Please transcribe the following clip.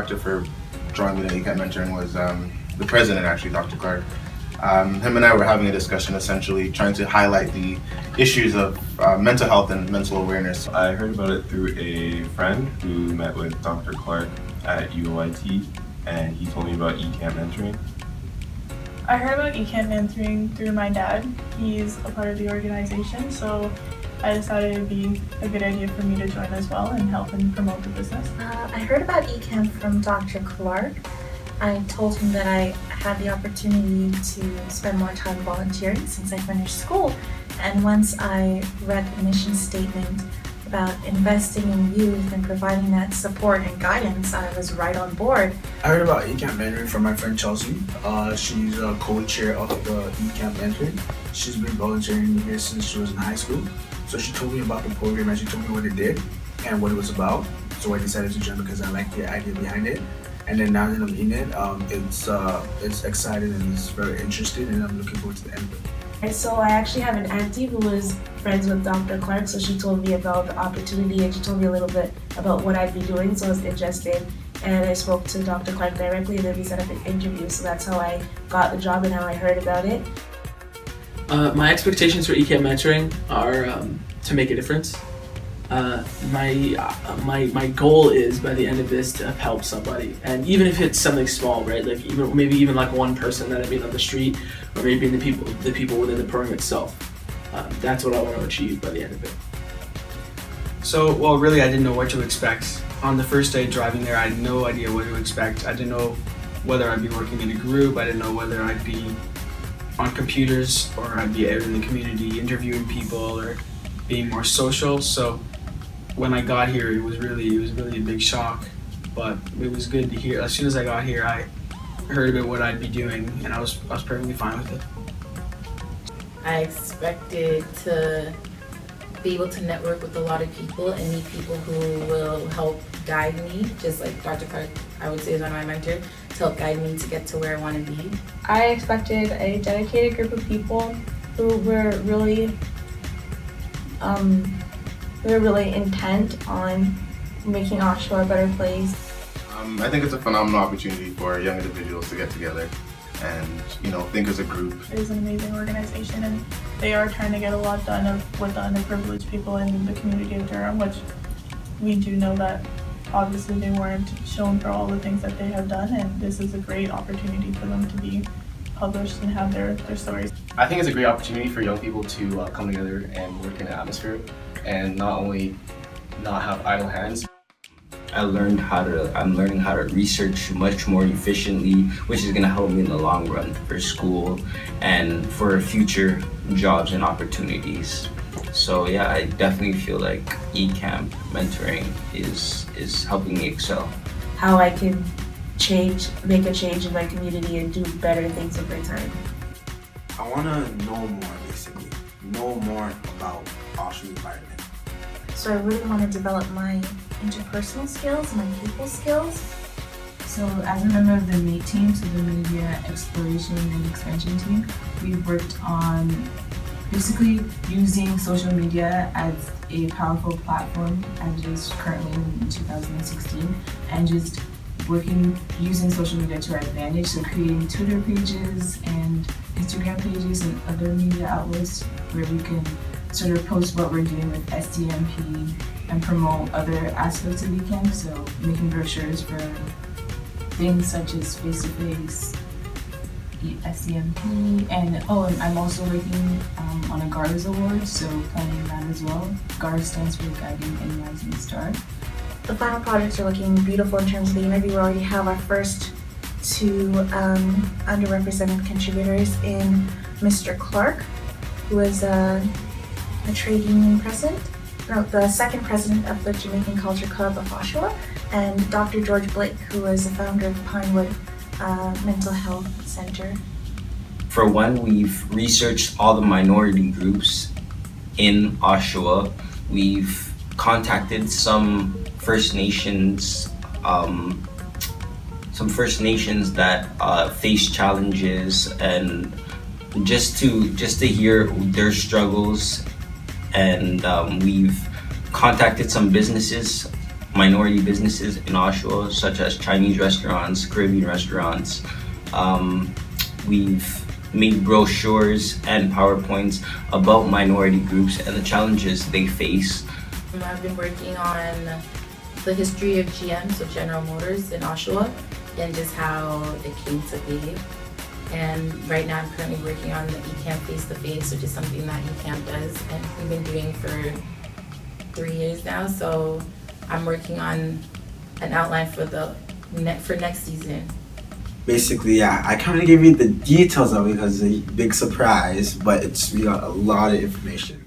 factor for drawing me to ECAP mentoring was the president, actually, Dr. Clark. Him and I were having a discussion, essentially trying to highlight the issues of mental health and mental awareness. I heard about it through a friend who met with Dr. Clark at UOIT, and he told me about ECAP mentoring. I heard about ECAP mentoring through my dad. He's a part of the organization, so I decided it would be a good idea for me to join as well and help and promote the business. I heard about ECAM from Dr. Clark. I told him that I had the opportunity to spend more time volunteering since I finished school. And once I read the mission statement about investing in youth and providing that support and guidance, I was right on board. I heard about ECAP mentoring from my friend Chelsea. She's a co-chair of the ECAP mentoring. She's been volunteering here since she was in high school. So she told me about the program and she told me what it did and what it was about. So I decided to join because I liked the idea behind it. And then now that I'm in it, it's exciting and it's very interesting, and I'm looking forward to the end of it. So I actually have an auntie who was friends with Dr. Clark, so she told me about the opportunity and she told me a little bit about what I'd be doing, so I was interested. And I spoke to Dr. Clark directly and then we set up an interview, so that's how I got the job and how I heard about it. My expectations for ECAP mentoring are to make a difference. My goal is by the end of this to help somebody, and even if it's something small, right? Like maybe even like one person that I meet on the street, or maybe the people within the program itself. That's what I want to achieve by the end of it. So, well, really, I didn't know what to expect. On the first day driving there, I had no idea what to expect. I didn't know whether I'd be working in a group. I didn't know whether I'd be on computers or I'd be out in the community interviewing people or being more social. So when I got here, it was really a big shock, but it was good to hear. As soon as I got here, I heard about what I'd be doing, and I was perfectly fine with it. I expected to be able to network with a lot of people and meet people who will help guide me, just like Dr. Clark, I would say, is one of my mentors, to help guide me to get to where I want to be. I expected a dedicated group of people who were really intent on making Oshawa a better place. I think it's a phenomenal opportunity for young individuals to get together and, think as a group. It is an amazing organization, and they are trying to get a lot done with the underprivileged people in the community of Durham, which we do know that obviously they weren't shown for all the things that they have done, and this is a great opportunity for them to be published and have their stories. I think it's a great opportunity for young people to come together and work in an atmosphere and not only not have idle hands. I'm learning how to research much more efficiently, which is going to help me in the long run for school and for future jobs and opportunities. So yeah, I definitely feel like eCamp mentoring is helping me excel. How I can make a change in my community and do better things with my time. I want to know more, basically. Know more about Oshawa environment. So I really want to develop my interpersonal skills, my people skills. So as a member of the MATE team, so the Media Exploration and Expansion team, we've worked on basically using social media as a powerful platform as it is currently in 2016, and just using social media to our advantage, so creating Twitter pages and Instagram pages and other media outlets where we can sort of post what we're doing with SEMP and promote other aspects of eCamp, so making brochures for things such as face-to-face, SEMP, and I'm also working on a GARS award, so planning that as well. GARS stands for Guiding and Rising Star. The final projects are looking beautiful in terms of the interview. We already have our first two underrepresented contributors in Mr. Clark, who is a trade union president, the second president of the Jamaican Culture Club of Oshawa, and Dr. George Blake, who is the founder of Pinewood Mental Health Center. For one, we've researched all the minority groups in Oshawa. We've contacted some First Nations that face challenges, and just to hear their struggles. And we've contacted some businesses, minority businesses in Oshawa, such as Chinese restaurants, Caribbean restaurants. We've made brochures and PowerPoints about minority groups and the challenges they face. I've been working on the history of GM, so General Motors in Oshawa, and just how it came to be. And right now I'm currently working on the eCamp face-to-face, which is something that eCamp does, and we've been doing for 3 years now. So I'm working on an outline for next season. Basically, yeah, I kind of gave you the details of it because it's a big surprise, but we got a lot of information.